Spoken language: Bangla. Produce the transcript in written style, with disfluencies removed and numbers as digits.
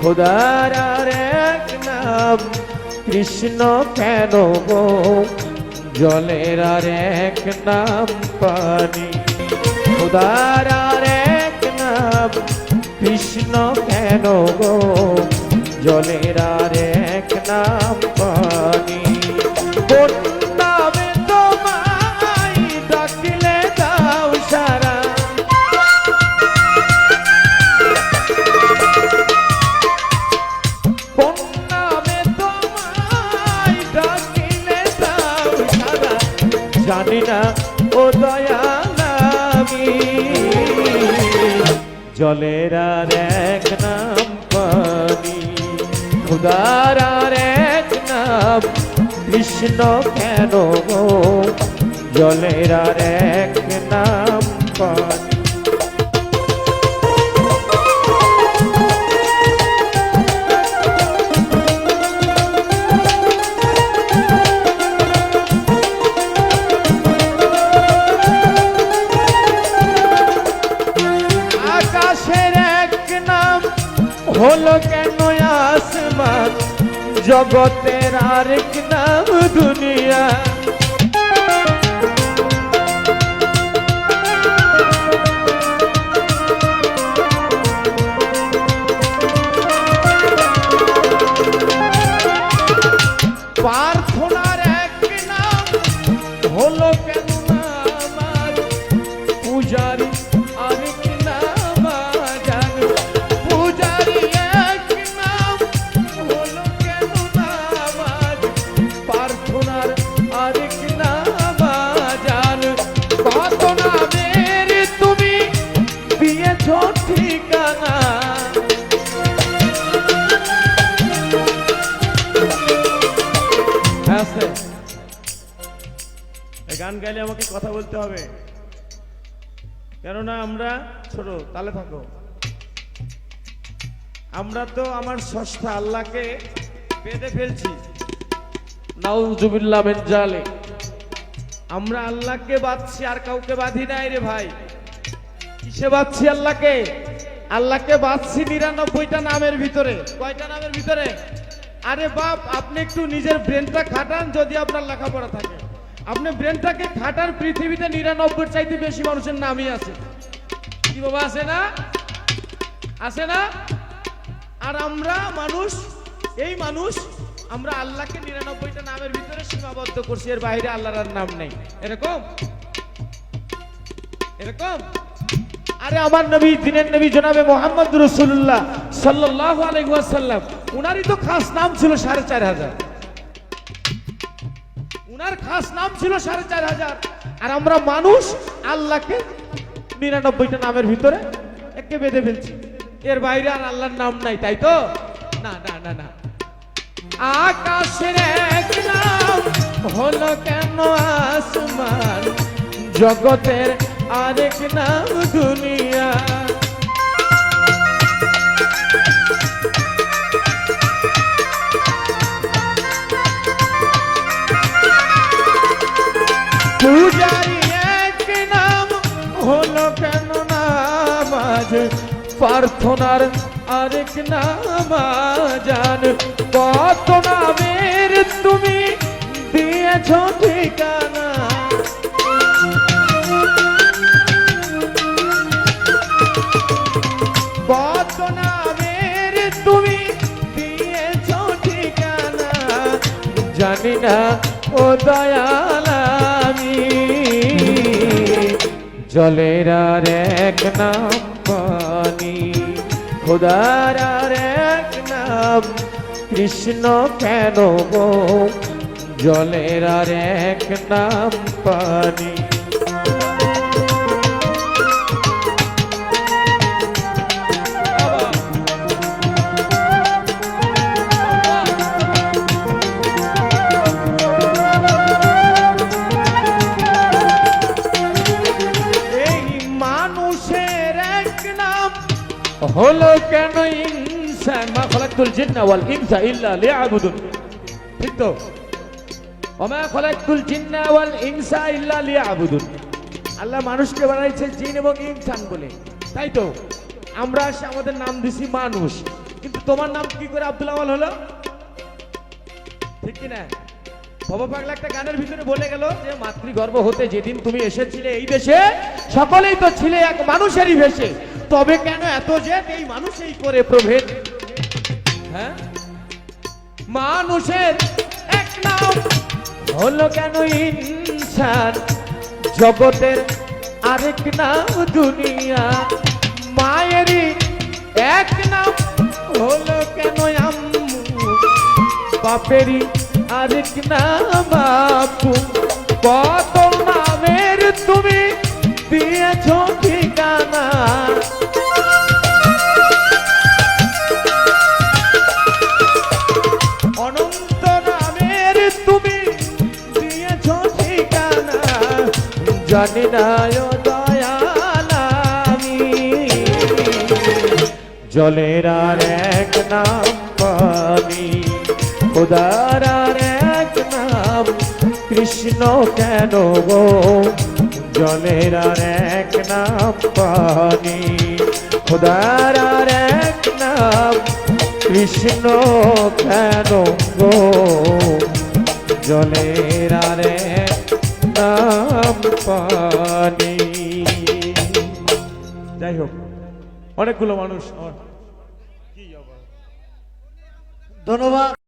খোদার আর এক নাম কৃষ্ণ কেন গো, জলের আর এক নাম পানি। খোদার আর এক নাম কৃষ্ণ কেন গো, জলের আর এক নাম পানি। কোন নামে তোমায় ডাকলে দাও সারা, কোন নামে তোমায় ডাকলে দাও সারা, জানি না ও দয়াল আমি। জলের আর এক নাম পানি, খোদার আর এক নাম কৃষ্ণ কেন গো, জলের আর এক নাম পানি। আকাশের এক নাম হলো কেন আসমান, জগতের আরেক নাম দুনিয়া। প্রার্থনার এক নাম হলো কেন আমার, পূজারি আরেক নাম জান। পূজারি এক নাম হলো কেন আমার, প্রার্থনার আরেক নাম জান। কত নামের তুমি দিয়েছ ঠিকানা, গান গাইলে আমাকে কথা বলতে হবে, কেননা আমরা ছোট। তালে থাকো। আমরা তো আমার স্রষ্টা আল্লাহকে বেঁধে ফেলছি, নাউজুবিল্লাহ মিন জালিক। আমরা আল্লাহকে বাঁধছি, আর কাউকে বাঁধি নাই রে ভাই। কিসে বাঁধছি আল্লাহকে? আল্লাহকে বাঁধছি ৯৯টা নামের ভিতরে। কয়টা নামের ভিতরে? আরে বাপ, আপনি একটু নিজের ব্রেনটা খাটান। যদি আপনার লেখাপড়া থাকে, আপনি ব্রেনটাকে খাটান। পৃথিবীতে ৯৯ চাইতে বেশি মানুষের নামই আছে। কি বাবা, আছে না? আছে না? আর আমরা মানুষ, এই মানুষ আমরা আল্লাহকে ৯৯টা নামের ভিতরে সীমাবদ্ধ করছি, এর বাইরে আল্লাহর নাম নেই। এরকম এরকম আরে আমার নবী, দিনের নবী জনাবে মুহাম্মদ রাসূলুল্লাহ সাল্লাল্লাহু আলাইহি ওয়াসাল্লাম, উনারই তো খাস নাম ছিল ৪৫০০। উনার খাস নাম ছিল ৪৫০০। আর আমরা মানুষ আল্লাহকে ৯৯টা নামের ভিতরে একে বেঁধে ফেলছি, এর বাইরে আর আল্লাহর নাম নাই। তাই তো? না না না না। আকাশের এক নাম হলো কেন আসমান, জগতের আরেক নাম দুনিয়া। পূজারি এক নাম হলো কেন নামাজ, প্রার্থনার আরেক নাম জান। কত নামের তুমি দিয়েছ ঠিকানা, কত নামের তুমি দিয়েছ ঠিকানা, জানি না ও দয়াল আমি। জলের আর এক নাম পানি, খোদার আর এক নাম কৃষ্ণ কেন গো, জলের আর এক নাম পানি। হলো কেন ইনসান, মা খালাকতুল জিন্না ওয়াল ইনসা ইল্লা লিয়াবুদুন। ঠিক তো? ওমা খালাকতুল জিন্না ওয়াল ইনসা ইল্লা লিয়াবুদুন। আল্লাহ মানুষকে বানাইছে জিন এবং ইনসান বলে, তাই তো? আমরা আমাদের নাম দিছি মানুষ। কিন্তু তোমার নাম কি করে আব্দুল আওয়াল হলো? ঠিক কি না? বাবা পাগলা একটা গানের ভিতরে বলে গেল যে মাতৃগর্ভ হতে যেদিন তুমি এসেছিলে এই দেশে সকলেই তো ছিলে এক মানুষেরই ভেষে, তবে কেন এত জেদ এই মানুষেই করে প্রভেদ? হ্যাঁ, মানুষের এক নাম হলো কেন ইনসান, জগতের আরেক নাম দুনিয়া। মায়েরই এক নাম হলো কেন আম্মু, বাপেরই আরেক নাম আপু। কত নামের তুমি দিয়েছ ঠিকানা, অনন্ত নামের তুমি দিয়েছ ঠিকানা। জানি না ও দয়াল আমি, জলের আর এক নাম পানি, খোদার আর এক নাম কৃষ্ণ কেন গো? জলের আর এক নাম পানি, খোদার আর এক নাম কৃষ্ণ কেন গো? জলের আর এক নাম পানি। যাই হোক, অনেকগুলো মানুষ ধন্যবাদ।